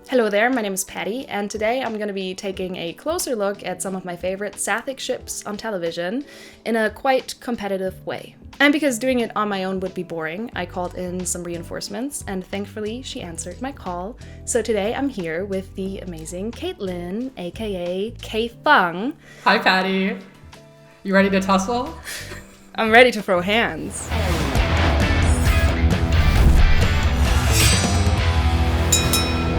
Hello there, my name is Patty, and today I'm going to be taking a closer look at some of my favorite Sapphic ships on television in a quite competitive way. And because doing it on my own would be boring, I called in some reinforcements, and thankfully she answered my call. So today I'm here with the amazing Kaitlyn, aka K-Fung. Hi Patty, you ready to tussle? I'm ready to throw hands.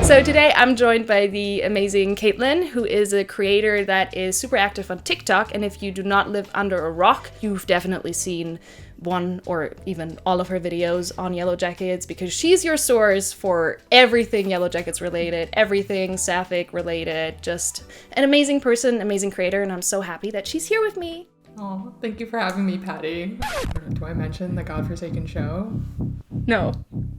So today I'm joined by the amazing Kaitlyn, who is a creator that is super active on TikTok, and if you do not live under a rock, you've definitely seen one or even all of her videos on Yellow Jackets, because she's your source for everything Yellow Jackets related, everything Sapphic related, just an amazing person, amazing creator, and I'm so happy that she's here with me. Oh, thank you for having me, Patty. Do I mention the godforsaken show? No.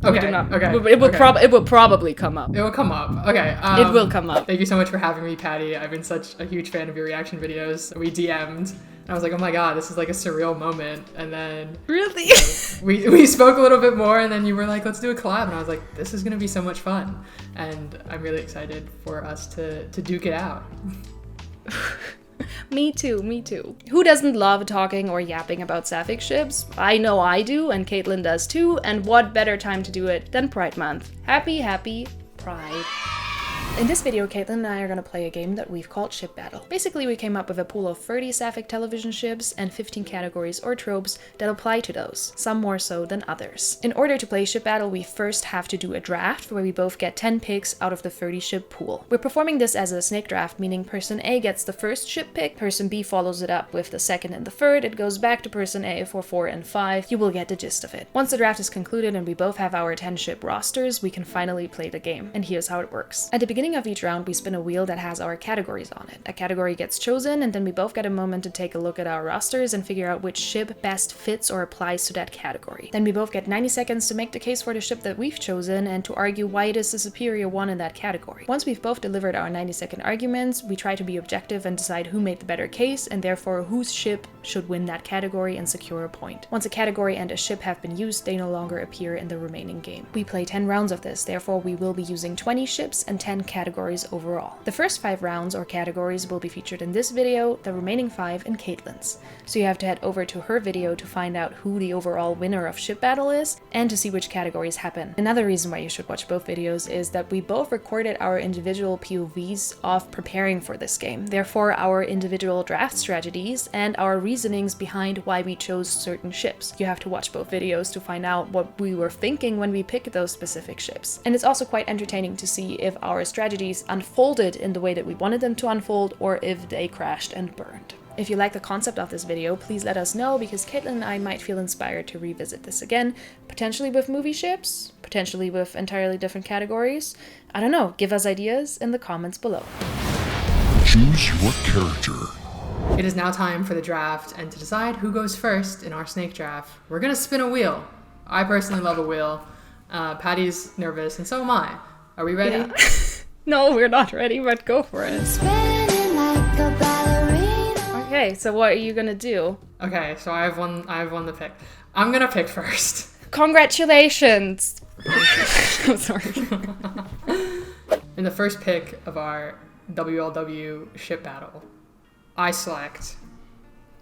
Okay. We do not. Okay. It will probably come up. It will come up. Okay. It will come up. Thank you so much for having me, Patty. I've been such a huge fan of your reaction videos. We DM'd, and I was like, oh my god, this is like a surreal moment. And then Really? we spoke a little bit more, and then you were like, let's do a collab, and I was like, this is gonna be so much fun, and I'm really excited for us to duke it out. Me too. Who doesn't love talking or yapping about Sapphic ships? I know I do, and Kaitlyn does too, and what better time to do it than Pride Month. Happy Pride. In this video, Kaitlyn and I are going to play a game that we've called Ship Battle. Basically, we came up with a pool of 30 Sapphic television ships and 15 categories or tropes that apply to those, some more so than others. In order to play Ship Battle, we first have to do a draft where we both get 10 picks out of the 30 ship pool. We're performing this as a snake draft, meaning person A gets the first ship pick, person B follows it up with the second and the third, it goes back to person A for 4 and 5, you will get the gist of it. Once the draft is concluded and we both have our 10 ship rosters, we can finally play the game. And here's how it works. At the beginning of each round, we spin a wheel that has our categories on it. A category gets chosen, and then we both get a moment to take a look at our rosters and figure out which ship best fits or applies to that category. Then we both get 90 seconds to make the case for the ship that we've chosen and to argue why it is the superior one in that category. Once we've both delivered our 90-second arguments, we try to be objective and decide who made the better case, and therefore whose ship should win that category and secure a point. Once a category and a ship have been used, they no longer appear in the remaining game. We play 10 rounds of this, therefore we will be using 20 ships and 10 categories overall. The first 5 rounds or categories will be featured in this video, the remaining 5 in Kaitlyn's. So you have to head over to her video to find out who the overall winner of Ship Battle is and to see which categories happen. Another reason why you should watch both videos is that we both recorded our individual POVs of preparing for this game. Therefore, our individual draft strategies and our reasonings behind why we chose certain ships. You have to watch both videos to find out what we were thinking when we picked those specific ships. And it's also quite entertaining to see if our strategies unfolded in the way that we wanted them to unfold or if they crashed and burned. If you like the concept of this video, please let us know, because Kaitlyn and I might feel inspired to revisit this again, potentially with movie ships, potentially with entirely different categories. I don't know, give us ideas in the comments below. Choose your character. It is now time for the draft, and to decide who goes first in our snake draft, we're gonna spin a wheel. I personally love a wheel. Patty's nervous, and so am I. Are we ready? Yeah. No, we're not ready, but go for it. Okay, so what are you gonna do? Okay, so I have one to pick. I'm gonna pick first. Congratulations! I'm sorry. In the first pick of our WLW Ship Battle, I select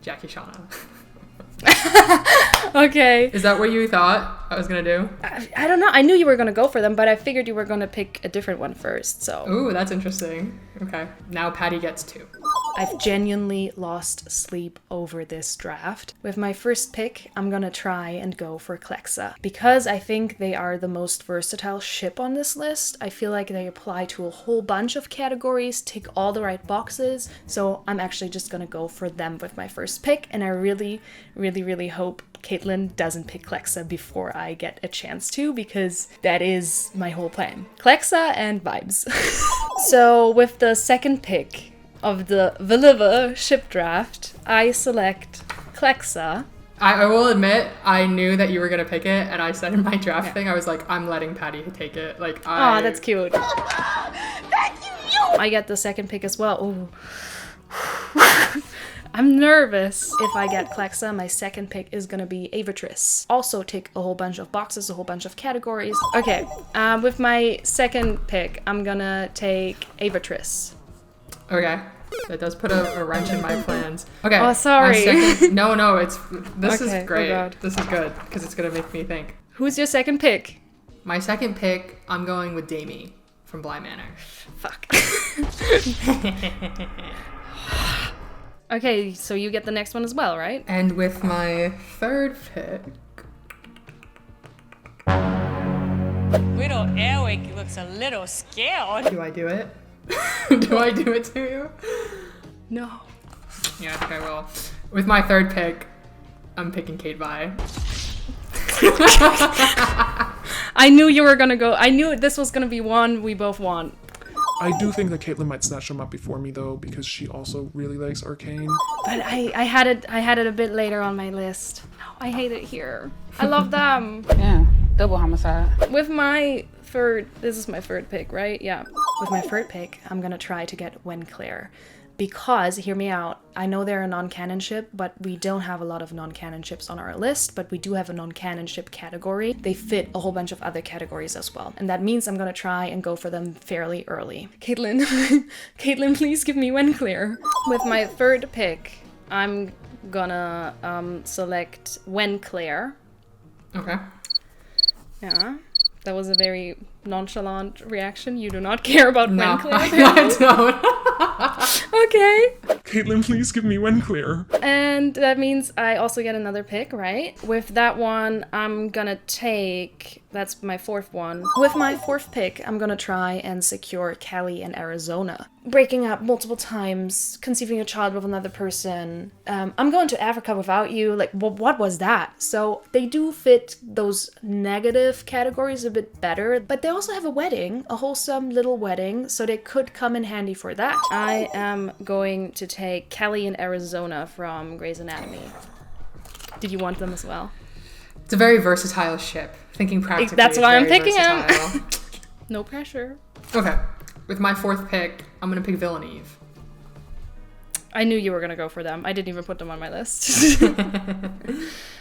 Jackie Shauna. Okay. Is that what you thought I was gonna do? I don't know. I knew you were gonna go for them, but I figured you were gonna pick a different one first, so. Ooh, that's interesting. Okay. Now Patty gets 2. I've genuinely lost sleep over this draft. With my first pick, I'm gonna try and go for Klexa. Because I think they are the most versatile ship on this list, I feel like they apply to a whole bunch of categories, tick all the right boxes, so I'm actually just gonna go for them with my first pick, and I really hope Kaitlyn doesn't pick Klexa before I get a chance to, because that is my whole plan. Klexa and vibes. So with the second pick of the Viliva ship draft, I select Klexa. I will admit, I knew that you were gonna pick it, and I said in my draft thing, I was like, I'm letting Patty take it. Like, Oh, that's cute. Thank you. I get the second pick as well. Ooh. I'm nervous. If I get Klexa, my second pick is gonna be Avatrice. Also tick a whole bunch of boxes, a whole bunch of categories. Okay, with my second pick, I'm gonna take Avatrice. Okay. That does put a wrench in my plans. Okay. Oh, sorry. No, this Okay, is great. oh God. This is good because it's gonna make me think. Who's your second pick? My second pick, I'm going with Damie from Bly Manor. Fuck. Okay, so you get the next one as well, right? And with my third pick, Widow Airwick looks a little scared. do I do it? Do I do it to you? No. Yeah, I think I will. With my third pick, I'm picking Kate Vi. I knew you were gonna go. I knew this was gonna be one we both want. I do think that Kaitlyn might snatch them up before me though, because she also really likes Arcane. But I had it a bit later on my list. No, I hate it here. I love them. Yeah, double homicide. With my third, this is my third pick, right? Yeah. With my third pick, I'm gonna try to get Wenclair. Because, hear me out, I know they're a non-canon ship, but we don't have a lot of non-canon ships on our list, but we do have a non-canon ship category. They fit a whole bunch of other categories as well. And that means I'm gonna try and go for them fairly early. Kaitlyn, Kaitlyn, please give me Wenclair. With my third pick, I'm gonna select Wenclair. Okay. Yeah. That was a very nonchalant reaction. You do not care about No, Wenclair. I don't. Okay. Caitlin, please give me Wenclair. And that means I also get another pick, right? With that one, I'm gonna take... That's my fourth one. With my fourth pick, I'm gonna try and secure Cali in Arizona. Breaking up multiple times, conceiving a child with another person. I'm going to Africa without you. Like, what was that? So they do fit those negative categories a bit better, but they also have a wedding, a wholesome little wedding, so they could come in handy for that. I am going to take Kelly in Arizona from Grey's Anatomy. Did you want them as well? It's a very versatile ship. Thinking practically. That's why I'm picking versatile. him. No pressure. Okay. With my fourth pick, I'm gonna pick Villeneuve. I knew you were gonna go for them. I didn't even put them on my list.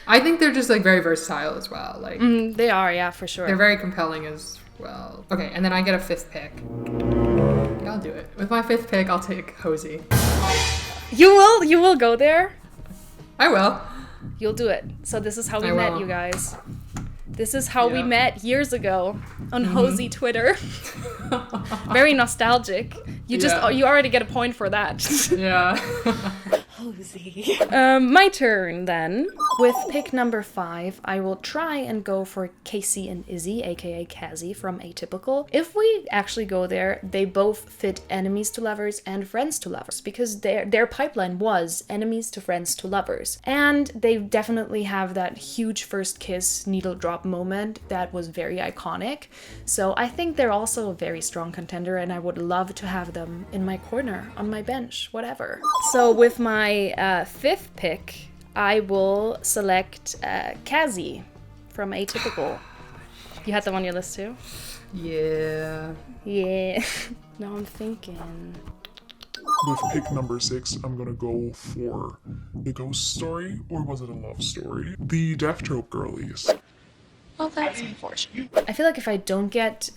I think they're just like very versatile as well. Like They are, yeah, for sure. they're very compelling as well. Okay, and then I get a fifth pick. Yeah, I'll do it. With my fifth pick, I'll take Hosey. You will go there. I will. You'll do it. So this is how we I met, will. you guys. This is how we Yeah. met years ago on Hosey Twitter. Very nostalgic. You already get a point for that. Yeah. My turn then. With pick number 5, I will try and go for Casey and Izzy, aka Kazzy from Atypical. If we actually go there, they both fit enemies to lovers and friends to lovers, because their pipeline was enemies to friends to lovers. And they definitely have that huge first kiss needle drop moment that was very iconic. So I think they're also a very strong contender, and I would love to have them in my corner, on my bench, whatever. So with my fifth pick, I will select Kazzy from Atypical. You had them on your list too? Yeah. Yeah. Now I'm thinking. With pick number 6, I'm gonna go for the ghost story, or was it a love story? The Death Trope girlies. Well, that's unfortunate. I feel like if I don't get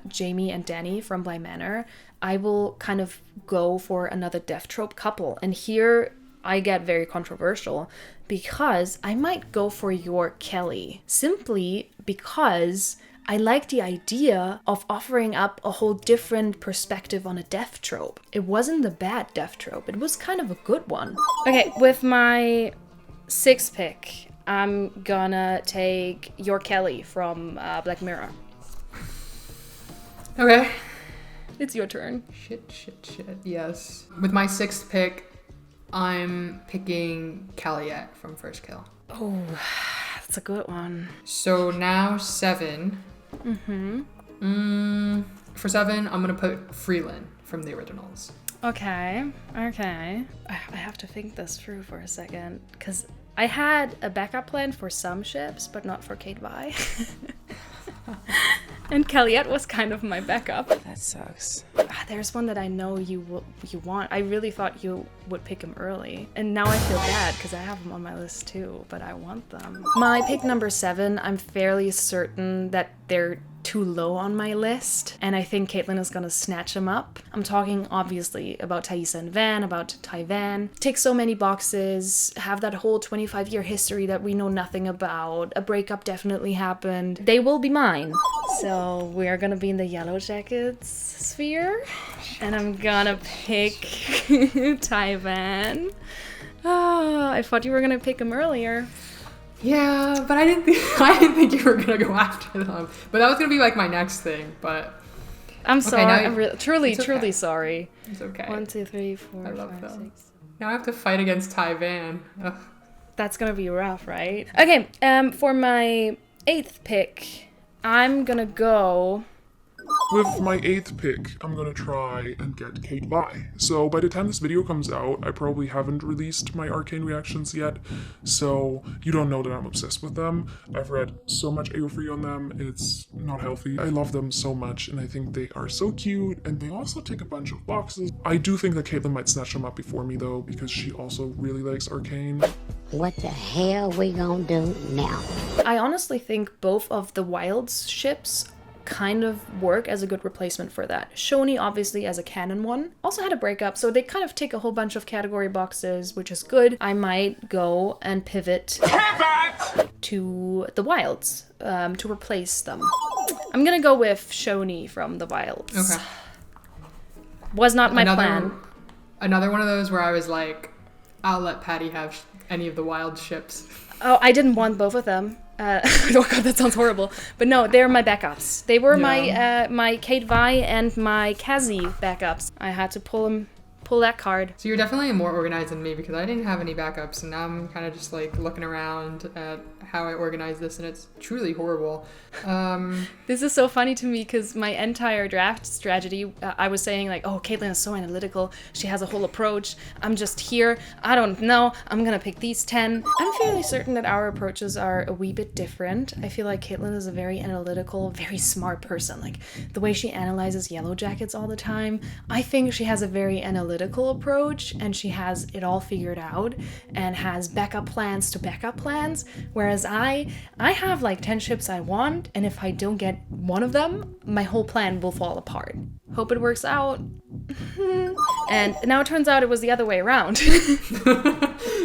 Jamie and Danny from Bly Manor, I will kind of go for another Death Trope couple. And here I get very controversial because I might go for your Kelly, simply because I like the idea of offering up a whole different perspective on a death trope. It wasn't a bad death trope, it was kind of a good one. Okay, with my 6th pick, I'm gonna take your Kelly from Black Mirror. Okay. It's your turn. Shit. Yes. With my 6th pick, I'm picking Caliette from First Kill. Oh, that's a good one. So now 7. For 7, I'm gonna put Freeland from the originals. Okay. I have to think this through for a second, because I had a backup plan for some ships, but not for Kate Vi. And Kellyanne was kind of my backup. That sucks. There's one that I know you want. I really thought you would pick him early. And now I feel bad because I have them on my list too, but I want them. My pick number 7, I'm fairly certain that they're too low on my list, and I think Kaitlyn is gonna snatch him up. I'm talking obviously about Thaisa and Van, about Van. Tick so many boxes, have that whole 25-year history that we know nothing about. A breakup definitely happened. They will be mine. So we're gonna be in the Yellow Jackets sphere, and I'm gonna pick Van. Oh, I thought you were gonna pick him earlier. Yeah, but I didn't think you were gonna go after them. But that was gonna be like my next thing. But I'm sorry. Okay, I'm truly sorry. It's okay. 1, 2, 3, 4, I love 5, them. 6. Now I have to fight against Van. Ugh. That's gonna be rough, right? Okay. For my 8th pick, I'm gonna go. With my 8th pick, I'm gonna try and get Kate Vi. So by the time this video comes out, I probably haven't released my Arcane reactions yet, so you don't know that I'm obsessed with them. I've read so much AO3 on them, it's not healthy. I love them so much, and I think they are so cute, and they also tick a bunch of boxes. I do think that Kaitlyn might snatch them up before me though, because she also really likes Arcane. What the hell we gonna do now? I honestly think both of the Wilds ships kind of work as a good replacement for that. Shoni obviously as a canon one also had a breakup, so they kind of tick a whole bunch of category boxes, which is good. I might go and pivot to the Wilds to replace them. I'm gonna go with Shoni from the Wilds. Okay. Was not my plan. Another one of those where I was like, I'll let Patty have any of the wild ships. Oh, I didn't want both of them. Oh god, that sounds horrible. But no, they're my backups. They were my Kate Vi and my Kazi backups. I had to pull that card. So you're definitely more organized than me because I didn't have any backups, and now I'm kind of just like looking around at how I organize this, and it's truly horrible. This is so funny to me because my entire draft strategy, I was saying like, oh, Kaitlyn is so analytical. She has a whole approach. I'm just here. I don't know. I'm gonna pick these 10. I'm fairly certain that our approaches are a wee bit different. I feel like Kaitlyn is a very analytical, very smart person. Like the way she analyzes Yellow Jackets all the time. I think she has a very analytical approach, and she has it all figured out and has backup plans to backup plans, whereas I have like 10 ships I want, and if I don't get one of them, my whole plan will fall apart. Hope it works out. And now it turns out it was the other way around.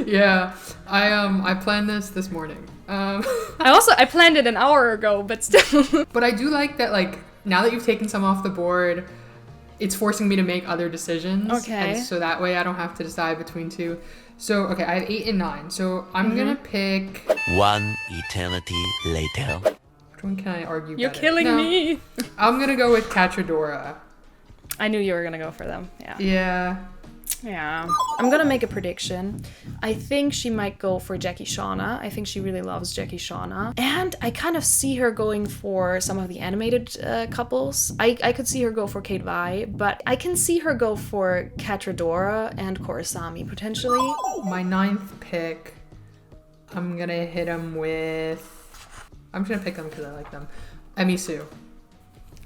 Yeah, I planned this morning. I planned it an hour ago, but still. But I do like that, like, now that you've taken some off the board, it's forcing me to make other decisions. Okay. And so that way I don't have to decide between two. So, okay, I have 8 and 9. So I'm gonna pick... One eternity later. Which one can I argue You're better? killing me. I'm gonna go with Cachadora. I knew you were gonna go for them. Yeah. Yeah. I'm gonna make a prediction. I think she might go for Jackie Shauna. I think she really loves Jackie Shauna. And I kind of see her going for some of the animated couples. I could see her go for Kate Vi, but I can see her go for Cachadora and Korasami potentially. My 9th pick, I'm gonna hit him with... I'm just gonna pick them because I like them. Emisu.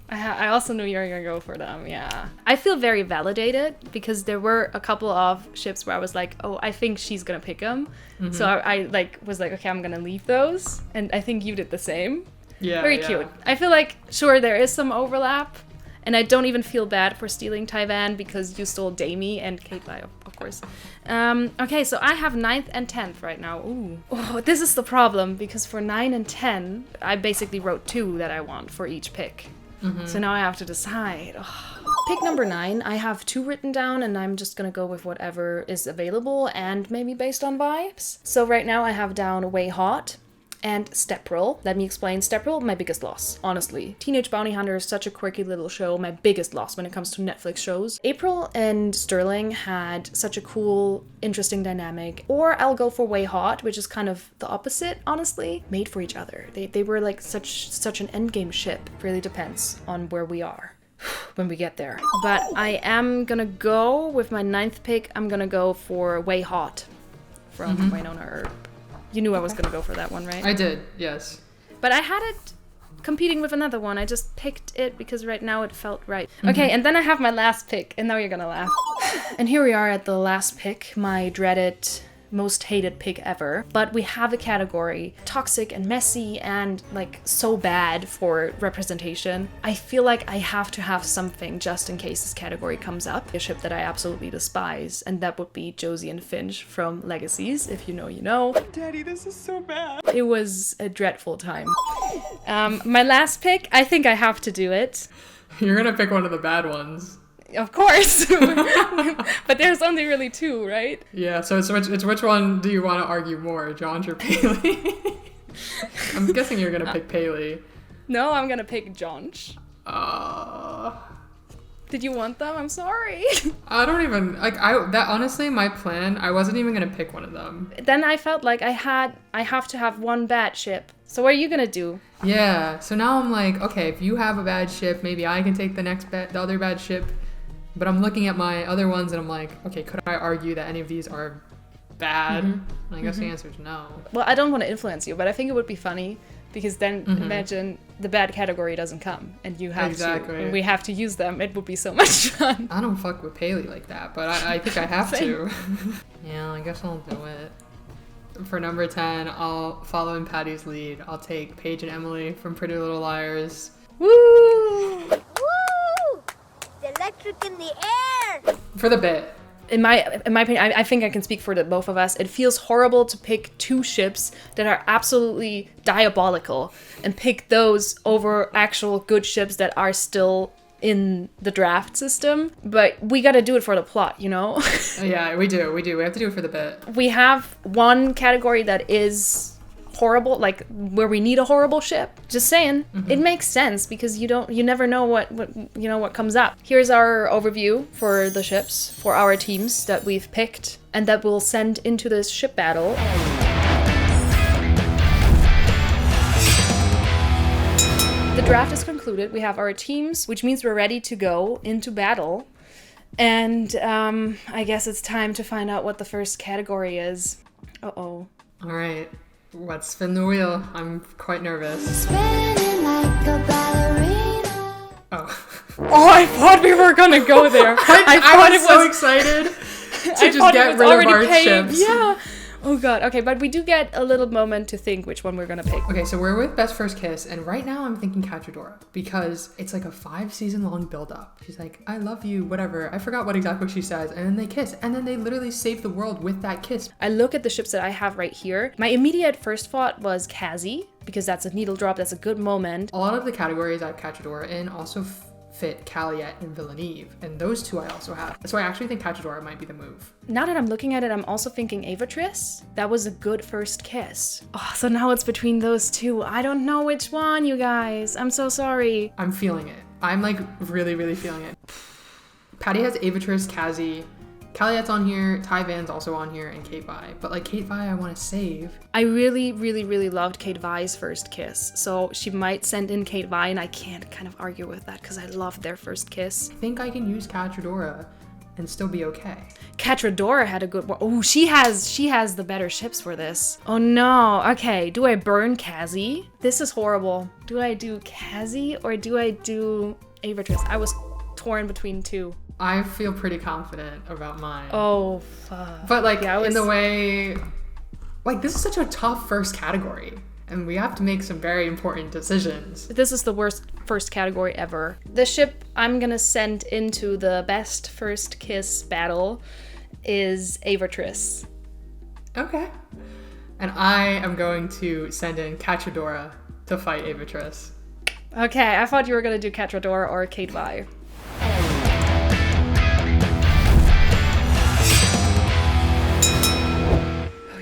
I also knew you were gonna go for them, yeah. I feel very validated because there were a couple of ships where I was like, oh, I think she's gonna pick them. Mm-hmm. So I was like, okay, I'm gonna leave those. And I think you did the same. Yeah, very cute. I feel like, sure, there is some overlap. And I don't even feel bad for stealing Van because you stole Damie and Kate Vi, of course. Okay, so I have 9th and 10th right now. Ooh. Oh, this is the problem because for 9 and 10, I basically wrote 2 that I want for each pick. Mm-hmm. So now I have to decide. Oh. Pick number 9, I have 2 written down and I'm just gonna go with whatever is available and maybe based on vibes. So right now I have down Way Hot and Steprel. Let me explain. Steprel, my biggest loss, honestly. Teenage Bounty Hunter is such a quirky little show, my biggest loss when it comes to Netflix shows. April and Sterling had such a cool, interesting dynamic. Or I'll go for Way Hot, which is kind of the opposite, honestly. Made for each other. They were like such an endgame ship. Really depends on where we are when we get there. But I am gonna go with my 9th pick. I'm gonna go for Way Hot from Winona Earp. You knew I was gonna go for that one, right? I did, yes. But I had it competing with another one. I just picked it because right now it felt right. Okay, and then I have my last pick, and now you're gonna laugh. And here we are at the last pick, my dreaded, most hated pick ever. But we have a category, toxic and messy and like so bad for representation. I feel like I have to have something just in case this category comes up. A ship that I absolutely despise, and that would be Josie and Finch from Legacies. If you know, you know. Daddy, this is so bad. It was a dreadful time. My last pick, I think I have to do it. You're gonna pick one of the bad ones. Of course. But there's only really two, right? Yeah, so it's which one do you want to argue more, John or Paley? I'm guessing you're gonna pick Paley. No, I'm gonna pick Jonch. Uh, Did you want them? I'm sorry. I don't even that honestly my plan, I wasn't even gonna pick one of them. Then I felt like I have to have one bad ship. So what are you gonna do? Yeah, so now I'm like, okay, if you have a bad ship, maybe I can take the other bad ship. But I'm looking at my other ones and I'm like, okay, could I argue that any of these are bad? And I guess the answer is no. Well, I don't want to influence you, but I think it would be funny because then imagine the bad category doesn't come and you have to, and we have to use them. It would be so much fun. I don't fuck with Paley like that, but I think I have to. Yeah, I guess I'll do it. For number 10, I'll follow in Patty's lead. I'll take Paige and Emily from Pretty Little Liars. Woo! Electric in the air! For the bit. In my opinion, I think I can speak for the both of us. It feels horrible to pick two ships that are absolutely diabolical and pick those over actual good ships that are still in the draft system. But we gotta do it for the plot, you know? Yeah, we do. We have to do it for the bit. We have one category that is horrible, like where we need a horrible ship. Just saying, it makes sense because you never know what comes up. Here's our overview for the ships for our teams that we've picked and that we'll send into this ship battle. The draft is concluded. We have our teams, which means we're ready to go into battle. And I guess it's time to find out what the first category is. Uh-oh. All right. Let's spin the wheel. I'm quite nervous. Spinning like a ballerina. Oh, I thought we were gonna go there. I was so excited to just get rid of our ships. Yeah. Oh god. Okay, but we do get a little moment to think which one we're gonna pick. Okay, so we're with Best First Kiss, and right now I'm thinking Cachadora because it's like a 5-season-long build-up. She's like, I love you, whatever. I forgot what exactly she says, and then they kiss, and then they literally save the world with that kiss. I look at the ships that I have right here. My immediate first thought was Kazi, because that's a needle drop, that's a good moment. A lot of the categories I have Cachadora in also fit Caliet and Villeneuve, and those two I also have. So I actually think Cachadora might be the move. Now that I'm looking at it, I'm also thinking Avatrice. That was a good first kiss. Oh, so now it's between those two. I don't know which one, you guys. I'm so sorry. I'm feeling it. I'm like really, really feeling it. Patty has Avatrice, Kazi, Caliet's on here, Ty Van's also on here, and Kate Vi. But like Kate Vi I want to save. I really, really, really loved Kate Vi's first kiss. So she might send in Kate Vi, and I can't kind of argue with that because I loved their first kiss. I think I can use Cachadora and still be okay. Cachadora had a good one. Oh, she has the better ships for this. Oh no. Okay, do I burn Kazi? This is horrible. Do I do Kazi or do I do Avatrice? I was torn between two. I feel pretty confident about mine. Oh, fuck. But like in the way, like this is such a tough first category and we have to make some very important decisions. This is the worst first category ever. The ship I'm gonna send into the best first kiss battle is Avatrice. Okay. And I am going to send in Cachadora to fight Avatrice. Okay, I thought you were gonna do Cachadora or Kate Vi.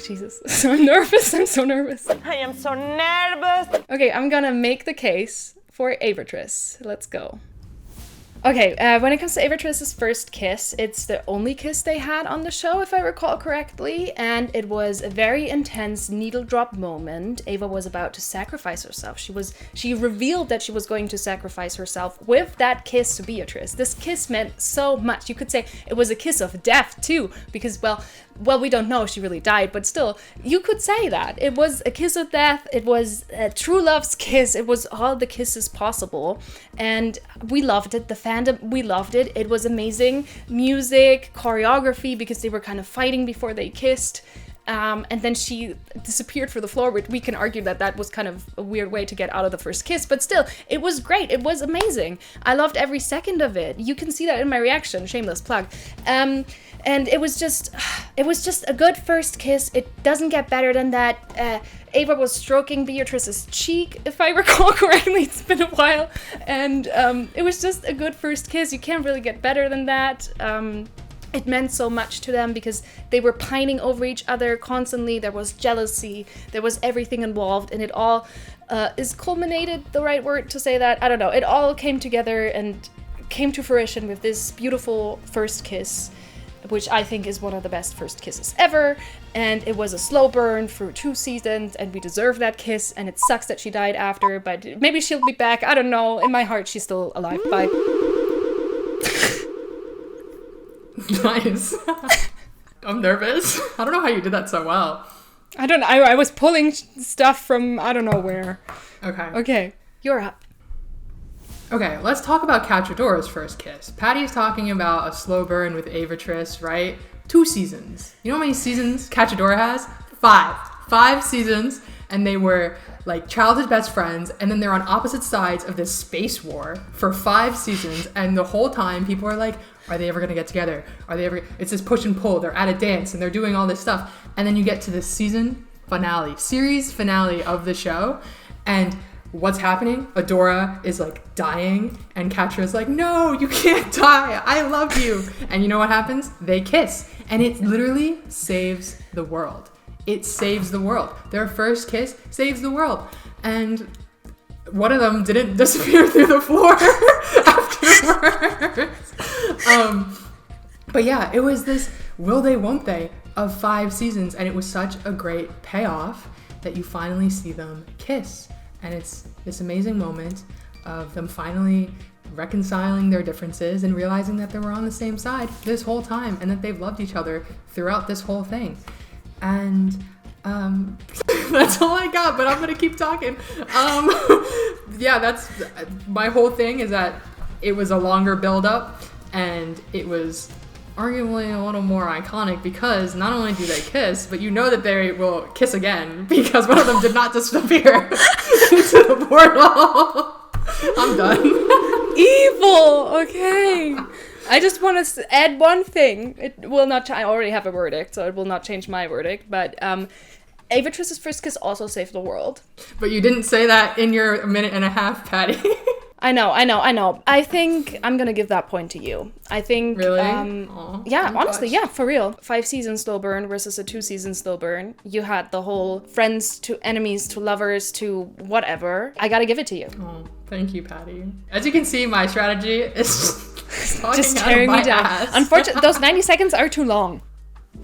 Jesus. So nervous. I'm so nervous. I am so nervous. Okay, I'm gonna make the case for Avatrice. Let's go. Okay, when it comes to Avatriss's first kiss, it's the only kiss they had on the show, if I recall correctly, and it was a very intense needle drop moment. Ava was about to sacrifice herself. She revealed that she was going to sacrifice herself with that kiss to Beatrice. This kiss meant so much. You could say it was a kiss of death too, because well, we don't know if she really died, but still, you could say that. It was a kiss of death, it was a true love's kiss, it was all the kisses possible, and we loved it. The fandom, we loved it. It was amazing. Music, choreography, because they were kind of fighting before they kissed. And then she disappeared for the floor. We can argue that that was kind of a weird way to get out of the first kiss, but still, it was great. It was amazing. I loved every second of it. You can see that in my reaction. Shameless plug. And it was just a good first kiss. It doesn't get better than that. Ava was stroking Beatrice's cheek, if I recall correctly. It's been a while. And it was just a good first kiss. You can't really get better than that. It meant so much to them because they were pining over each other constantly. There was jealousy. There was everything involved. And it all is culminated, the right word to say that? I don't know. It all came together and came to fruition with this beautiful first kiss, which I think is one of the best first kisses ever. And it was a slow burn through 2 seasons, and we deserve that kiss, and it sucks that she died after, but maybe she'll be back. I don't know. In my heart, she's still alive. Bye. Nice. I'm nervous. I don't know how you did that so well. I don't know. I was pulling stuff from I don't know where. Okay. You're up. Okay, let's talk about Catradora's first kiss. Patty's talking about a slow burn with Avatriss, right? 2 seasons. You know how many seasons Cachadora has? 5. 5 seasons, and they were like childhood best friends, and then they're on opposite sides of this space war for 5 seasons, and the whole time people are like, are they ever gonna get together? Are they ever? It's this push and pull. They're at a dance, and they're doing all this stuff, and then you get to the series finale of the show, and what's happening? Adora is like dying, and Catra is like, no, you can't die. I love you. And you know what happens? They kiss, and it literally saves the world. It saves the world. Their first kiss saves the world. And one of them didn't disappear through the floor afterwards. But yeah, it was this will they, won't they of 5 seasons, and it was such a great payoff that you finally see them kiss. And it's this amazing moment of them finally reconciling their differences and realizing that they were on the same side this whole time and that they've loved each other throughout this whole thing. And that's all I got, but I'm gonna keep talking. Yeah, that's my whole thing, is that it was a longer build-up, and it was arguably a little more iconic because not only do they kiss, but you know that they will kiss again because one of them did not disappear into the portal. I'm done. Evil. Okay. I just want to add one thing. It will not. I already have a verdict, so it will not change my verdict. But Avatriss's first kiss also saved the world. But you didn't say that in your minute and a half, Patty. I know. I think I'm gonna give that point to you. I think really? Yeah, honestly, yeah, for real. 5 seasons slow burn versus a 2 season slow burn. You had the whole friends to enemies to lovers to whatever. I gotta give it to you. Oh, thank you, Patty. As you can see, my strategy is just tearing me down. Unfortunately, those 90 seconds are too long.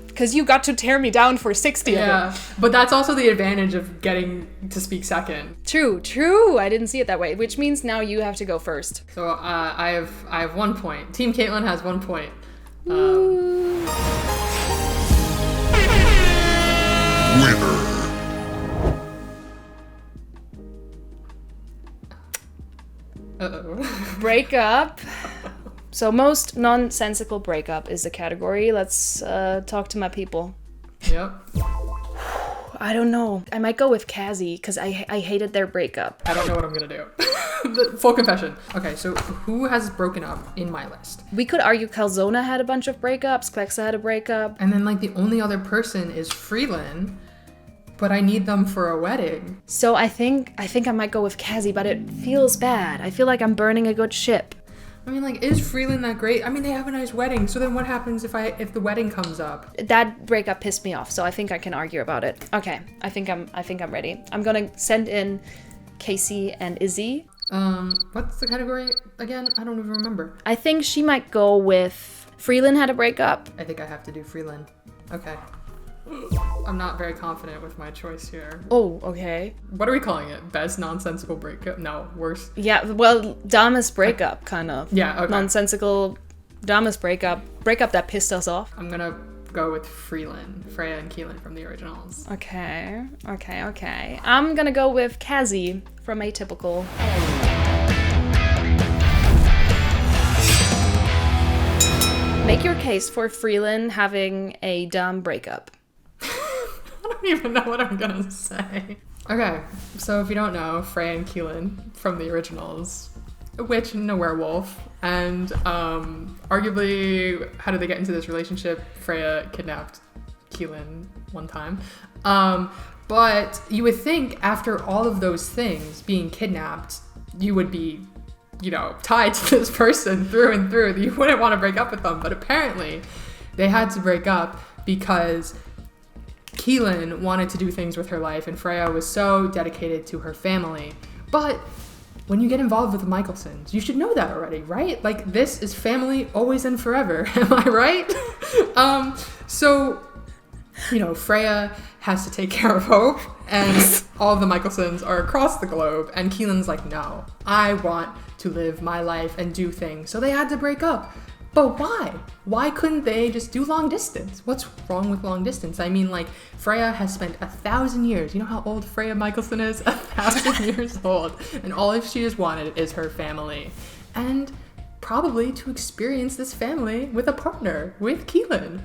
Because you got to tear me down for 60 of them. Yeah, but that's also the advantage of getting to speak second. True. I didn't see it that way, which means now you have to go first. So I have 1 point. Team Kaitlyn has 1 point. Winner. Uh-oh. Breakup. So most nonsensical breakup is the category. Let's talk to my people. Yep. I don't know. I might go with Cassie because I hated their breakup. I don't know what I'm gonna do. Full confession. Okay, so who has broken up in my list? We could argue Calzona had a bunch of breakups. Clexa had a breakup. And then like the only other person is Freeland, but I need them for a wedding. So I think I might go with Cassie, but it feels bad. I feel like I'm burning a good ship. I mean, like, is Freeland that great? I mean, they have a nice wedding. So then what happens if the wedding comes up? That breakup pissed me off, so I think I can argue about it. Okay, I think I'm ready. I'm gonna send in Casey and Izzy. What's the category again? I don't even remember. I think she might go with Freeland had a breakup. I think I have to do Freeland. Okay. I'm not very confident with my choice here. Oh, okay. What are we calling it? Best nonsensical breakup? No, worse. Yeah, well, dumbest breakup, kind of. Yeah, okay. Nonsensical, dumbest breakup. Breakup that pissed us off. I'm gonna go with Freeland, Freya and Kaitlyn from the originals. Okay. I'm gonna go with Cassie from Atypical. Make your case for Freeland having a dumb breakup. I don't even know what I'm gonna say. Okay, so if you don't know, Freya and Kaitlyn from the originals, a witch and a werewolf, and arguably, how did they get into this relationship? Freya kidnapped Kaitlyn one time. But you would think after all of those things, being kidnapped, you would be, you know, tied to this person through and through, that you wouldn't want to break up with them. But apparently, they had to break up because Kaitlyn wanted to do things with her life, and Freya was so dedicated to her family. But when you get involved with the Michelsons, you should know that already, right? Like, this is family always and forever. Am I right? So, you know, Freya has to take care of Hope, and all of the Michelsons are across the globe, and Kaitlyn's like, no, I want to live my life and do things. So they had to break up. But why? Why couldn't they just do long distance? What's wrong with long distance? I mean, like, Freya has spent 1,000 years. You know how old Freya Michelson is? 1,000 years old. And all she has wanted is her family. And probably to experience this family with a partner, with Kaitlyn.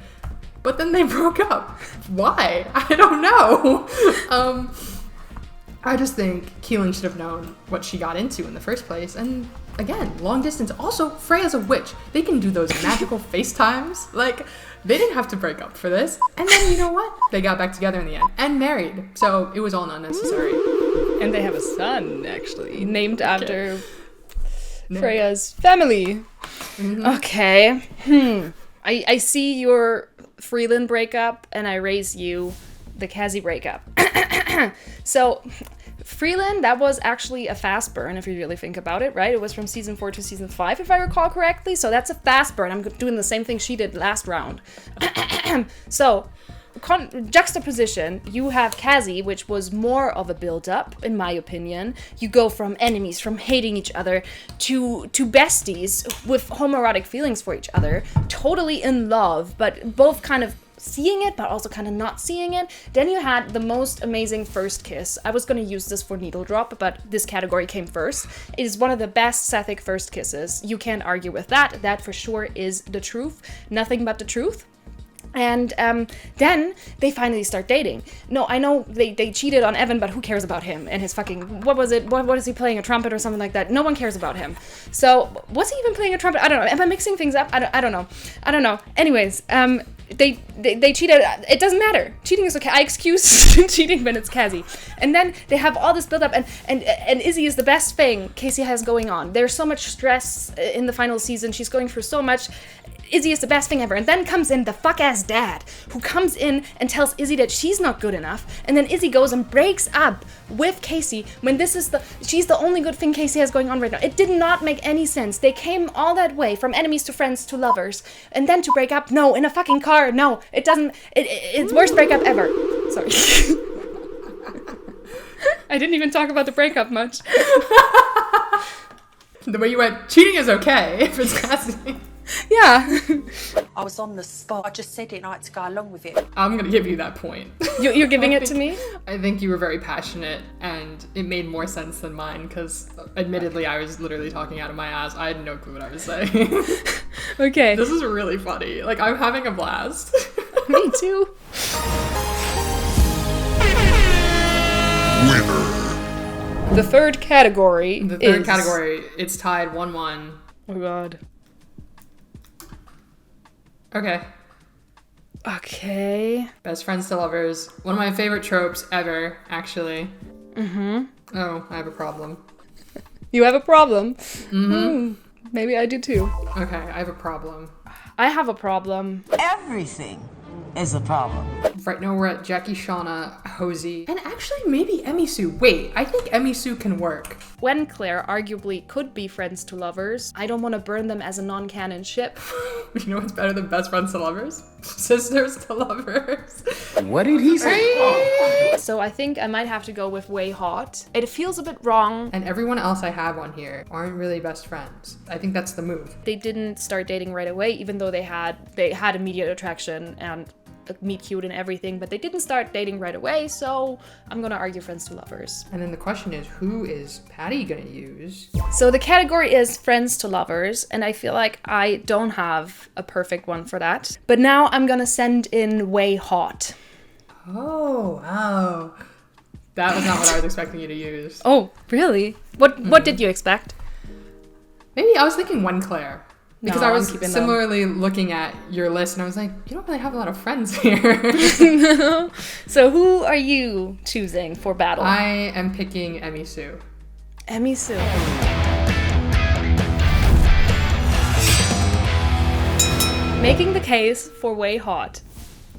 But then they broke up. Why? I don't know. I just think Kaitlyn should have known what she got into in the first place. And again, long distance. Also, Freya's a witch. They can do those magical FaceTimes. Like, they didn't have to break up for this. And then, you know what? They got back together in the end and married. So it was all unnecessary. And they have a son, actually, named after Freya's family. Mm-hmm. Okay. I see your Freeland breakup, and I raise you the Cassie breakup. So, Freeland, that was actually a fast burn, if you really think about it, right? It was from season 4 to season 5, if I recall correctly. So that's a fast burn. I'm doing the same thing she did last round. So, juxtaposition, you have Cassie, which was more of a build-up, in my opinion. You go from enemies, from hating each other, to besties with homoerotic feelings for each other, totally in love, but both kind of seeing it, but also kind of not seeing it. Then you had the most amazing first kiss. I was going to use this for needle drop, but this category came first. It is one of the best Sapphic first kisses. You can't argue with that. That for sure is the truth. Nothing but the truth. And then they finally start dating. No, I know they cheated on Evan, but who cares about him and his fucking, what was it? What is he playing, a trumpet or something like that? No one cares about him. So, was he even playing a trumpet? I don't know. Am I mixing things up? I don't know. Anyways, they cheated. It doesn't matter. Cheating is okay. I excuse cheating when it's Cassie. And then they have all this build up, and Izzy is the best thing Casey has going on. There's so much stress in the final season. She's going through so much. Izzy is the best thing ever. And then comes in the fuck-ass dad, who comes in and tells Izzy that she's not good enough. And then Izzy goes and breaks up with Casey when she's the only good thing Casey has going on right now. It did not make any sense. They came all that way, from enemies to friends to lovers. And then to break up, no, in a fucking car, no. It doesn't, it's worst breakup ever. Sorry. I didn't even talk about the breakup much. The way you went, cheating is okay if it's Cassie. Yeah. I was on the spot. I just said it and I had to go along with it. I'm going to give you that point. You're giving it to me? I think you were very passionate, and it made more sense than mine, because admittedly I was literally talking out of my ass. I had no clue what I was saying. Okay. This is really funny. Like, I'm having a blast. Me too. Winner. The third category it's tied 1-1. Oh god. Okay. Best friends to lovers. One of my favorite tropes ever, actually. Mm-hmm. Oh, I have a problem. You have a problem? Mm-hmm. Maybe I do too. Okay, I have a problem. I have a problem. Everything is a problem. Right now we're at Jackie, Shauna, Hosey, and actually maybe Emisu. Wait, I think Emisu can work. When Claire arguably could be friends to lovers, I don't want to burn them as a non-canon ship. You know what's better than best friends to lovers? Sisters to lovers. What did he say? So I think I might have to go with Way Hot. It feels a bit wrong. And everyone else I have on here aren't really best friends. I think that's the move. They didn't start dating right away, even though they had immediate attraction and meet cute and everything, but they didn't start dating right away, so I'm gonna argue friends to lovers. And then the question is, who is Patty gonna use? So the category is friends to lovers, and I feel like I don't have a perfect one for that. But now I'm gonna send in Way Hot. Oh, wow. That was not what I was expecting you to use. Oh, really? What did you expect? Maybe I was thinking one Claire. Because No, I was I'm keeping similarly looking at your list and I was like, you don't really have a lot of friends here. So who are you choosing for battle? I am picking Emisu. Emisu. Making the case for Way Hot.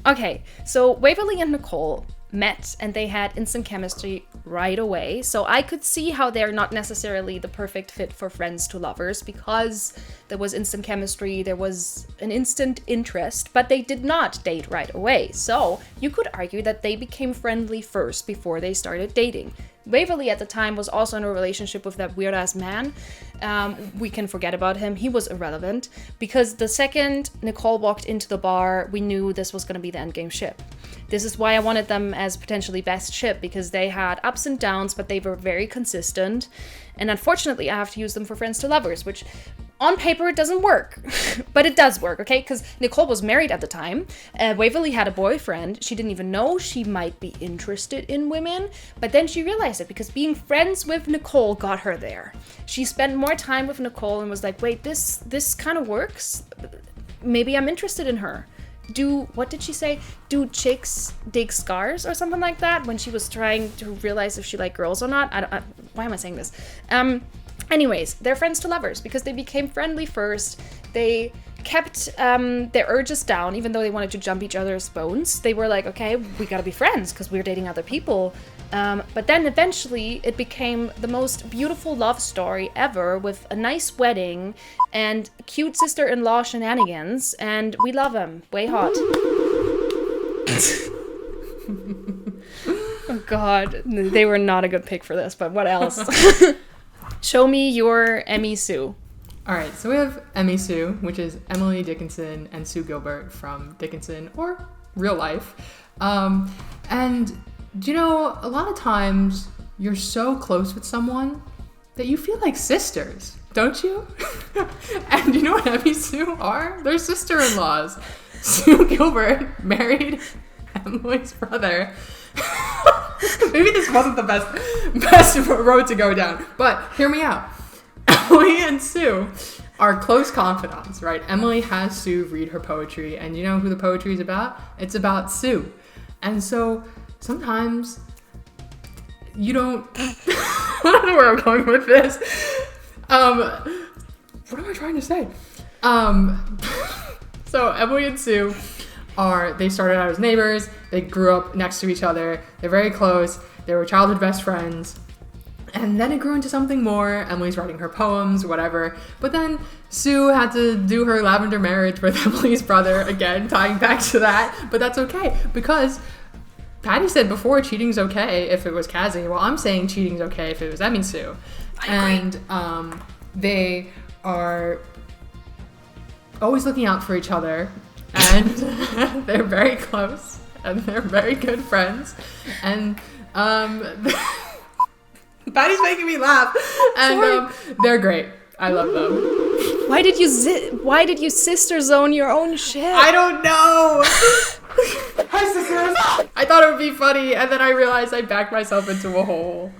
Okay, so Waverly and Nicole met and they had instant chemistry right away. So I could see how they're not necessarily the perfect fit for friends to lovers because there was instant chemistry, there was an instant interest, but they did not date right away. So you could argue that they became friendly first before they started dating. Waverly at the time was also in a relationship with that weird-ass man. We can forget about him. He was irrelevant because the second Nicole walked into the bar, we knew this was going to be the endgame ship. This is why I wanted them as potentially best ship because they had ups and downs, but they were very consistent. And unfortunately, I have to use them for friends to lovers, which on paper it doesn't work, but it does work, okay? Because Nicole was married at the time. Waverly had a boyfriend. She didn't even know she might be interested in women, but then she realized it because being friends with Nicole got her there. She spent more time with Nicole and was like, wait, this kind of works. Maybe I'm interested in her. What did she say? Do chicks dig scars or something like that when she was trying to realize if she liked girls or not? Why am I saying this? Anyways, they're friends to lovers because they became friendly first. They kept their urges down even though they wanted to jump each other's bones. They were like, okay, we gotta be friends because we're dating other people. But then eventually it became the most beautiful love story ever with a nice wedding and cute sister-in-law shenanigans, and we love them. Way Hot. Oh god, they were not a good pick for this, but what else? Show me your Emisu. Alright, so we have Emisu, which is Emily Dickinson and Sue Gilbert from Dickinson or real life. And do you know, a lot of times you're so close with someone that you feel like sisters, don't you? And you know what Emisu are? They're sister-in-laws. Sue Gilbert married Emily's brother. Maybe this wasn't the best road to go down, but hear me out. Emily and Sue are close confidants, right? Emily has Sue read her poetry, and you know who the poetry is about? It's about Sue. And so sometimes you don't... I don't know where I'm going with this. What am I trying to say? So Emily and Sue they started out as neighbors. They grew up next to each other. They're very close. They were childhood best friends. And then it grew into something more. Emily's writing her poems, whatever. But then Sue had to do her lavender marriage with Emily's brother, again, tying back to that. But that's okay, because Patty said before cheating's okay if it was Cassie. Well, I'm saying cheating's okay if it was Emisu. And they are always looking out for each other. And they're very close. And they're very good friends. And Patty's making me laugh. And they're great. I love them. Why did you sister zone your own ship? I don't know. Hi, sisters. I thought it would be funny, and then I realized I backed myself into a hole.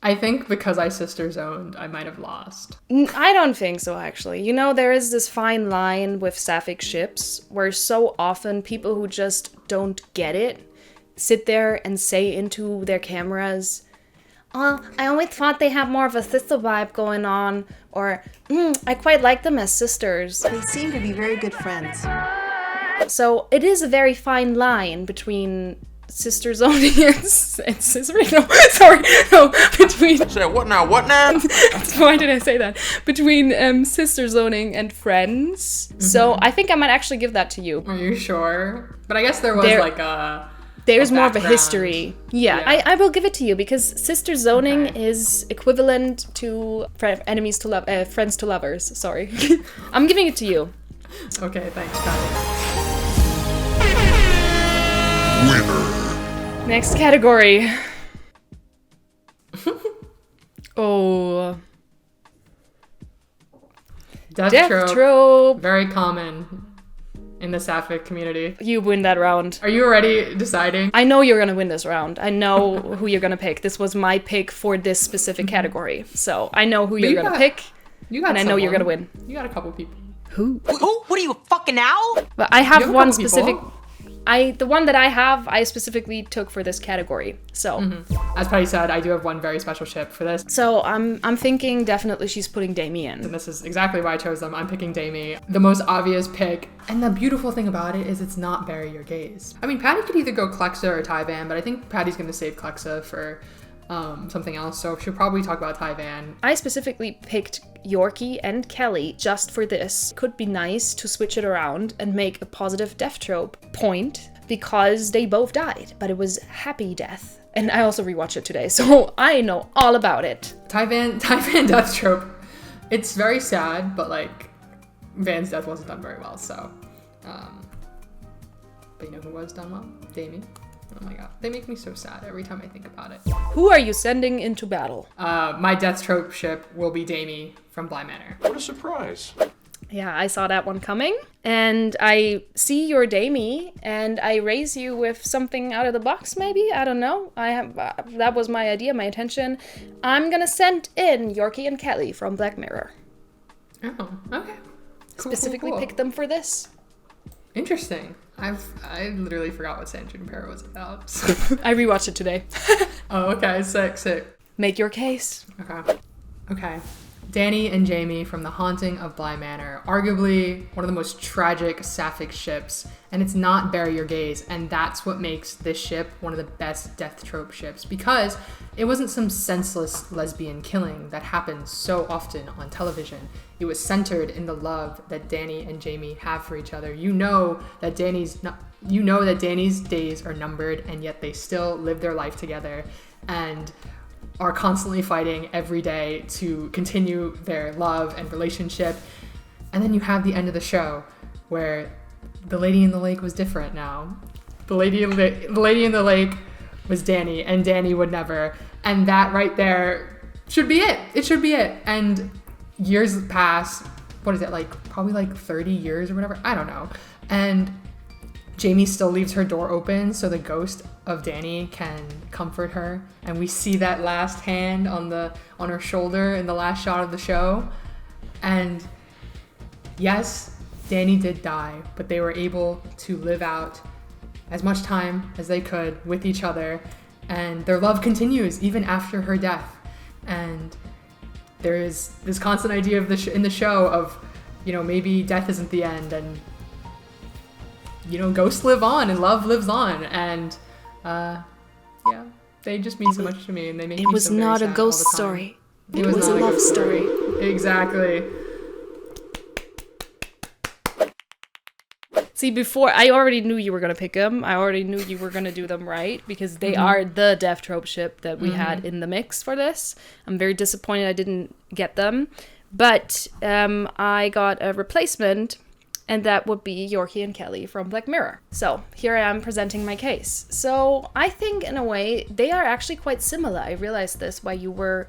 I think because I sister zoned, I might have lost. I don't think so, actually. You know, there is this fine line with Sapphic ships where so often people who just don't get it sit there and say into their cameras, "Oh, I always thought they had more of a sister vibe going on," or, "I quite like them as sisters." They seem to be very good friends. So it is a very fine line between sister zoning and scissoring. No, sorry, no, between. Say what now? What now? Why did I say that? Between sister zoning and friends. So I think I might actually give that to you. Are you sure? But I guess there was There's more of a background. history. Yeah. I will give it to you because sister zoning is equivalent to friends to lovers. Sorry. I'm giving it to you. Okay, thanks, Patty. Winner. Next category. Oh. Death trope. trope. Very common in the Sapphic community. You win that round. Are you already deciding? I know you're gonna win this round. I know who you're gonna pick. This was my pick for this specific category. So I know who you're gonna pick. And I know you're gonna win. You got a couple people. Who? What are you, a fucking owl? But I have a one couple specific. people. The one that I have, I specifically took for this category. So, As Patty said, I do have one very special ship for this. so I'm thinking definitely she's putting Damien. And this is exactly why I chose them. I'm picking Damie, the most obvious pick. And the beautiful thing about it is it's not Bury Your Gaze. I mean, Patty could either go Clexa or Tyvan, but I think Patty's going to save Clexa for something else. So she'll probably talk about Tyvan. I specifically picked Yorkie and Kelly just for this. Could be nice to switch it around and make a positive death trope point because they both died, but it was happy death. And I also rewatched it today, so I know all about it. Tyvan death trope. It's very sad, but like Van's death wasn't done very well. So, but you know who was done well? Damie. Oh my god, they make me so sad every time I think about it. Who are you sending into battle? My death trope ship will be Damie from Bly Manor. What a surprise. Yeah, I saw that one coming. And I see your Damie, and I raise you with something out of the box, maybe? I don't know. That was my idea, my intention. I'm gonna send in Yorkie and Kelly from Black Mirror. Oh, okay. Specifically picked them for this. Interesting. I literally forgot what San Junipero was about. I rewatched it today. Oh, okay. Sick. Make your case. Okay. Danny and Jamie from The Haunting of Bly Manor, arguably one of the most tragic Sapphic ships, and it's not Bury Your Gaze, and that's what makes this ship one of the best death trope ships, because it wasn't some senseless lesbian killing that happens so often on television. It was centered in the love that Danny and Jamie have for each other. You know that Danny's days are numbered, and yet they still live their life together, and are constantly fighting every day to continue their love and relationship. And then you have the end of the show where the lady in the lake was different now. The lady in the lake was Danny, and Danny would never. And that right there should be it. It should be it. And years pass. What is it, like probably like 30 years or whatever? I don't know. And Jamie still leaves her door open so the ghost of Danny can comfort her, and we see that last hand on her shoulder in the last shot of the show. And yes, Danny did die, but they were able to live out as much time as they could with each other, and their love continues even after her death. And there is this constant idea of in the show of, you know, maybe death isn't the end, and you know, ghosts live on and love lives on. And yeah, they just mean so much to me, and they make me so very sad. It was not a ghost story. It was a love story. Exactly. See, before, I already knew you were going to pick them. I already knew you were going to do them right, because they are the death trope ship that we had in the mix for this. I'm very disappointed I didn't get them. But I got a replacement, and that would be Yorkie and Kelly from Black Mirror. So here I am presenting my case. So I think in a way they are actually quite similar. I realized this while you were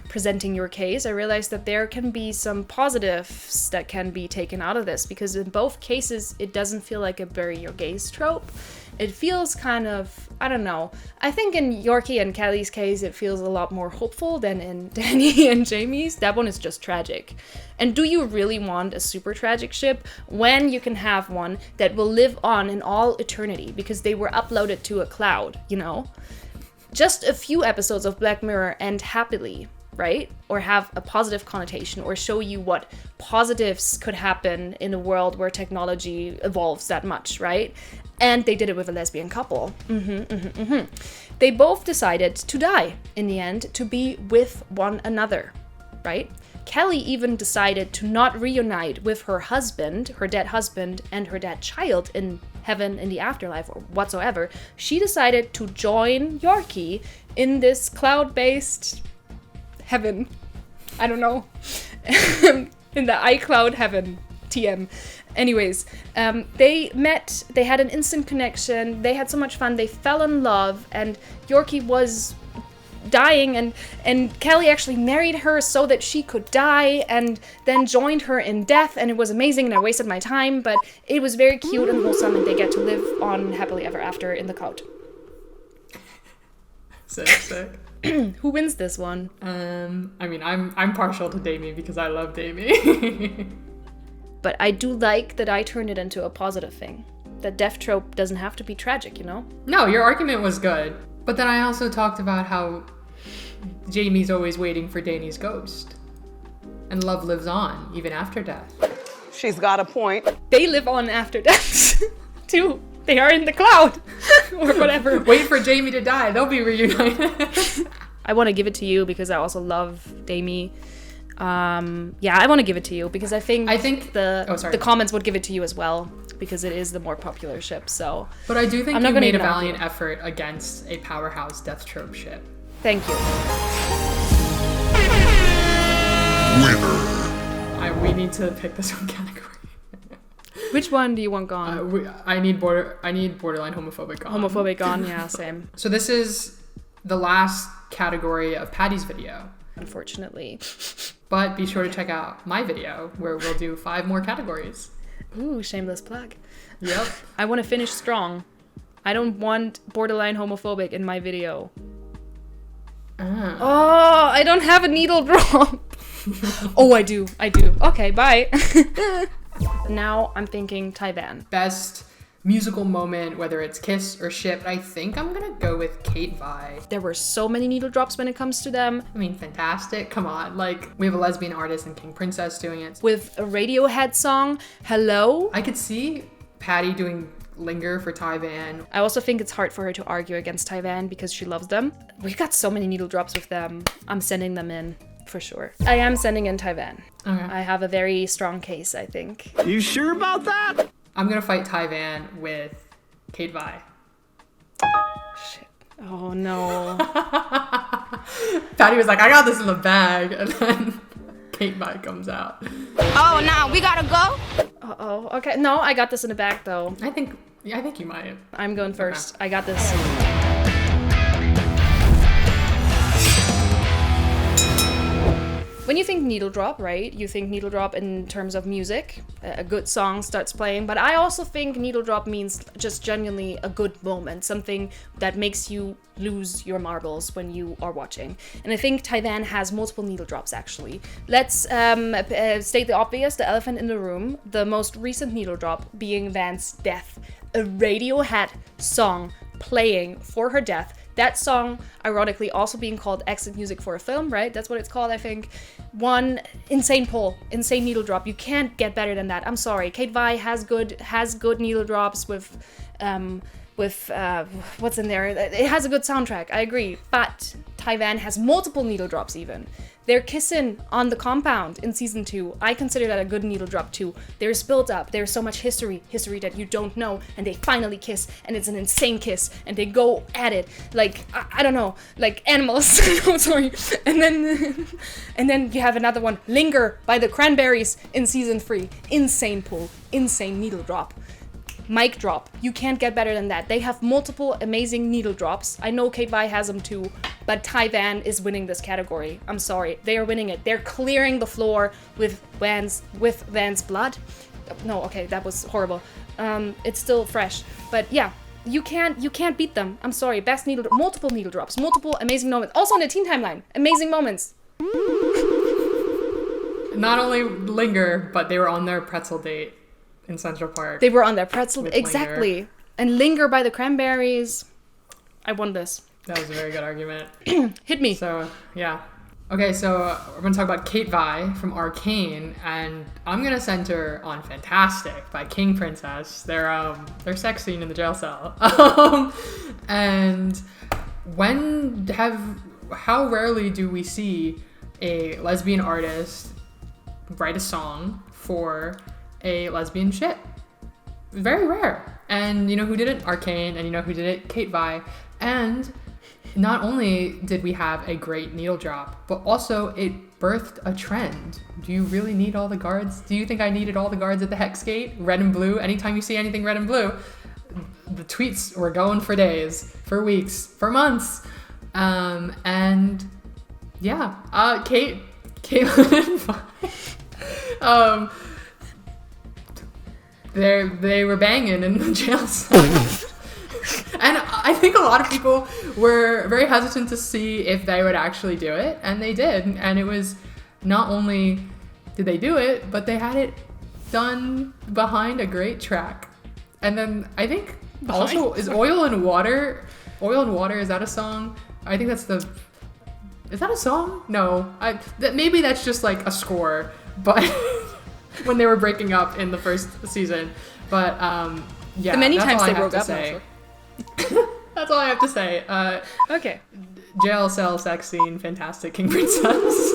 presenting your case. I realized that there can be some positives that can be taken out of this, because in both cases it doesn't feel like a Bury Your Gaze trope. It feels kind of, I don't know. I think in Yorkie and Kelly's case, it feels a lot more hopeful than in Danny and Jamie's. That one is just tragic. And do you really want a super tragic ship when you can have one that will live on in all eternity because they were uploaded to a cloud, you know? Just a few episodes of Black Mirror end happily, right? Or have a positive connotation, or show you what positives could happen in a world where technology evolves that much, right? And they did it with a lesbian couple. They both decided to die in the end, to be with one another, right? Kelly even decided to not reunite with her husband, her dead husband, and her dead child in heaven, in the afterlife, or whatsoever. She decided to join Yorkie in this cloud-based heaven. I don't know. In the iCloud heaven. TM. Anyways, they met, they had an instant connection, they had so much fun, they fell in love, and Yorkie was dying, and Kelly actually married her so that she could die, and then joined her in death, and it was amazing, and I wasted my time, but it was very cute and wholesome, and they get to live on happily ever after in the cloud. Sick. Who wins this one? I mean, I'm partial to Damie because I love Damie. But I do like that I turned it into a positive thing. That death trope doesn't have to be tragic, you know? No, your argument was good. But then I also talked about how Jamie's always waiting for Dany's ghost. And love lives on, even after death. She's got a point. They live on after death, too. They are in the cloud, or whatever. Wait for Jamie to die, they'll be reunited. I want to give it to you because I also love Damie. Yeah, I want to give it to you because I think the comments would give it to you as well, because it is the more popular ship, so. But I do think you made a valiant effort against a powerhouse death trope ship. Thank you. Winner. We need to pick this one category. Which one do you want gone? I need borderline homophobic gone. Homophobic gone, yeah, same. So this is the last category of Patty's video. Unfortunately. But be sure to check out my video where we'll do 5 more categories. Ooh, shameless plug. Yep. I want to finish strong. I don't want borderline homophobic in my video. Oh, I don't have a needle drop. Oh, I do. Okay, bye. Now I'm thinking Taiwan. Best musical moment, whether it's kiss or ship, I think I'm gonna go with Kate Vi. There were so many needle drops when it comes to them. I mean, fantastic. Come on, like, we have a lesbian artist in King Princess doing it. With a Radiohead song, Hello. I could see Patty doing Linger for Taiwan. I also think it's hard for her to argue against Taiwan because she loves them. We've got so many needle drops with them. I'm sending them in, for sure. I am sending in Taiwan. Okay. I have a very strong case, I think. You sure about that? I'm gonna fight Taiwan with Kate Vi. Shit. Oh no. Patty was like, I got this in the bag, and then Kate Vi comes out. Oh, now we gotta go? Uh-oh. Okay. No, I got this in the bag though. I think you might. I'm going first. I got this. When you think needle drop, right? You think needle drop in terms of music. A good song starts playing, but I also think needle drop means just genuinely a good moment, something that makes you lose your marbles when you are watching. And I think Taiwan has multiple needle drops, actually. Let's state the obvious, the elephant in the room. The most recent needle drop being Van's death. A Radiohead song playing for her death. That song, ironically, also being called exit music for a film, right? That's what it's called, I think. One insane pull, insane needle drop. You can't get better than that. I'm sorry. Kate Vi has good needle drops with what's in there. It has a good soundtrack. I agree. But Taiwan has multiple needle drops even. They're kissing on the compound in season 2. I consider that a good needle drop too. There's built up. There's so much history that you don't know, and they finally kiss, and it's an insane kiss, and they go at it like I don't know, like animals. I'm sorry. And then you have another one, Linger by the Cranberries in season 3. Insane pull, insane needle drop. Mic drop. You can't get better than that. They have multiple amazing needle drops. I know Kate Vi has them too, but Taiwan is winning this category. I'm sorry. They are winning it. They're clearing the floor with Van's blood. No, okay, that was horrible. It's still fresh. But yeah, you can't beat them. I'm sorry. Best multiple needle drops, multiple amazing moments. Also on the teen timeline, amazing moments. Not only Linger, but they were on their pretzel date in Central Park. They were on their pretzel, exactly. Linger. And Linger by the Cranberries. I won this. That was a very good argument. Hit me. So, yeah. Okay, so we're going to talk about Kate Vi from Arcane, and I'm going to center on Fantastic by King Princess. Their sex scene in the jail cell. And how rarely do we see a lesbian artist write a song for a lesbian ship? Very rare. And you know who did it? Arcane. And you know who did it? Kate Vi. And not only did we have a great needle drop, but also it birthed a trend. Do you really need all the guards? Do you think I needed all the guards at the Hex Gate? Red and blue. Anytime you see anything red and blue, the tweets were going for days, for weeks, for months. And yeah, Kaitlyn and they were banging in the jail cell. And I think a lot of people were very hesitant to see if they would actually do it, and they did. And it was not only did they do it, but they had it done behind a great track. And then I think also is Oil and Water, is that a song? I think is that a song? No, maybe that's just like a score, but when they were breaking up in the first season. But yeah, the many times they broke up. That's all I have to say. Okay. Jail cell sex scene, fantastic, King Princess.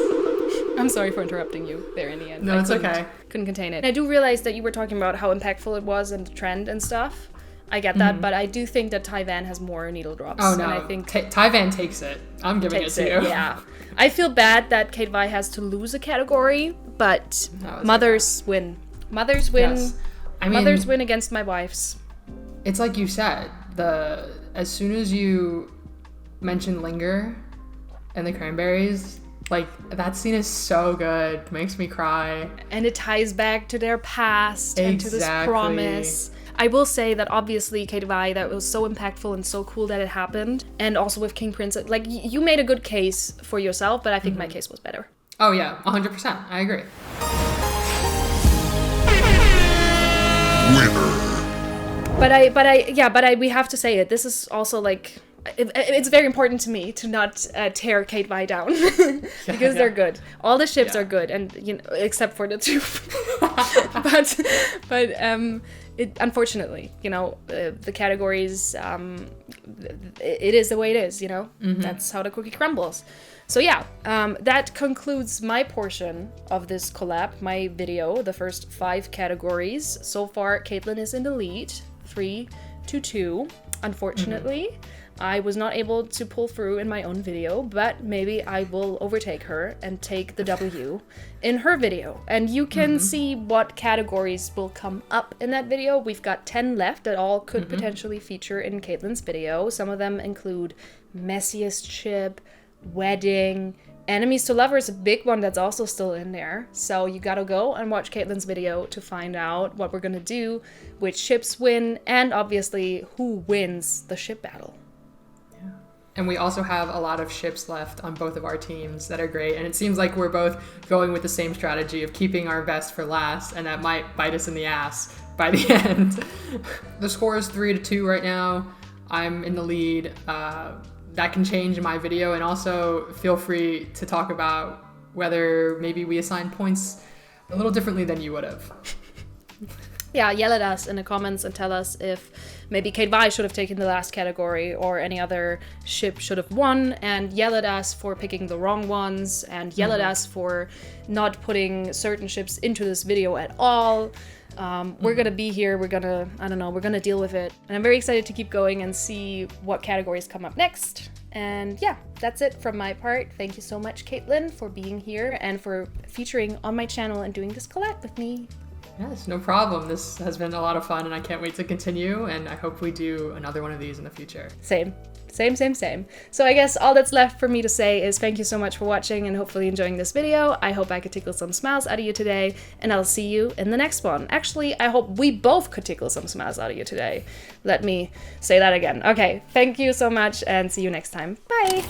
I'm sorry for interrupting you there in the end. No, it's okay. Couldn't contain it. I do realize that you were talking about how impactful it was and the trend and stuff. I get that, but I do think that Ty Van has more needle drops. Oh no, and I think Ty Van takes it. I'm giving it to you. Yeah. I feel bad that Kate Vi has to lose a category, but mothers win. Mothers win. Yes. I mean, mothers win against my wives. It's like you said, as soon as you mention Linger and the Cranberries, like that scene is so good, makes me cry. And it ties back to their past and to this promise. I will say that obviously Kate Vi, that was so impactful and so cool that it happened. And also with King Princess, like you made a good case for yourself, but I think my case was better. Oh yeah, 100%. I agree. But we have to say it. This is also like, it's very important to me to not tear Kate Vi down because they're good. All the ships are good, and you know, except for the two. but it unfortunately, you know, the categories, it is the way it is. You know, that's how the cookie crumbles. So yeah, that concludes my portion of this collab, my video, the first 5 categories. So far, Kaitlyn is in the lead, 3-2. Unfortunately, I was not able to pull through in my own video, but maybe I will overtake her and take the W in her video. And you can see what categories will come up in that video. We've got 10 left that all could potentially feature in Kaitlyn's video. Some of them include messiest ship, wedding, enemies to lovers, a big one that's also still in there. So you gotta go and watch Kaitlyn's video to find out what we're gonna do, which ships win, and obviously who wins the ship battle. Yeah. And we also have a lot of ships left on both of our teams that are great, and it seems like we're both going with the same strategy of keeping our best for last, and that might bite us in the ass by the end. The score is 3-2 right now. I'm in the lead. That can change in my video, and also feel free to talk about whether maybe we assign points a little differently than you would have. Yeah, yell at us in the comments and tell us if maybe Kate Vi should have taken the last category or any other ship should have won, and yell at us for picking the wrong ones, and yell at us for not putting certain ships into this video at all. We're gonna be here, we're gonna deal with it. And I'm very excited to keep going and see what categories come up next. And yeah, that's it from my part. Thank you so much, Kaitlyn, for being here and for featuring on my channel and doing this collab with me. Yes, no problem. This has been a lot of fun, and I can't wait to continue, and I hope we do another one of these in the future. Same. So I guess all that's left for me to say is thank you so much for watching and hopefully enjoying this video. I hope I could tickle some smiles out of you today, and I'll see you in the next one. Actually, I hope we both could tickle some smiles out of you today. Let me say that again. Okay, thank you so much, and see you next time. Bye!